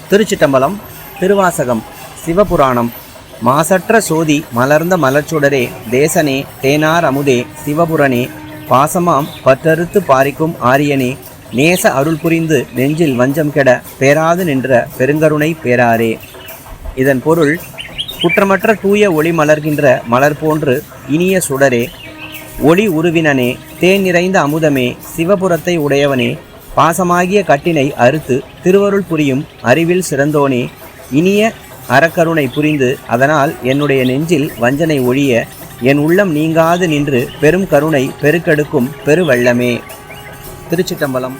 திருச்சிட்டம்பலம். திருவாசகம். சிவபுராணம். மாசற்ற சோதி மலர்ந்த மலர்ச்சுடரே, தேசனே தேனார் அமுதே, சிவபுரனே, பாசமாம் பற்றறுத்து பாரிக்கும் ஆரியனே, நேச அருள் புரிந்து நெஞ்சில் வஞ்சம் கெட பேராது நின்ற பெருங்கருணை பேராரே. இதன் பொருள், குற்றமற்ற தூய ஒளி மலர்கின்ற மலர் போன்று இனிய சுடரே, ஒளி உருவினனே, தேன் நிறைந்த அமுதமே, சிவபுரத்தை உடையவனே, பாசமாகிய கட்டினை அறுத்து திருவருள் புரியும் அறிவில் சிறந்தோனே, இனிய அறக்கருணை புரிந்து அதனால் என்னுடைய நெஞ்சில் வஞ்சனை ஒழிய என் உள்ளம் நீங்காது நின்று பெரும் கருணை பெருக்கெடுக்கும் பெருவெள்ளமே. திருச்சிட்டம்பலம்.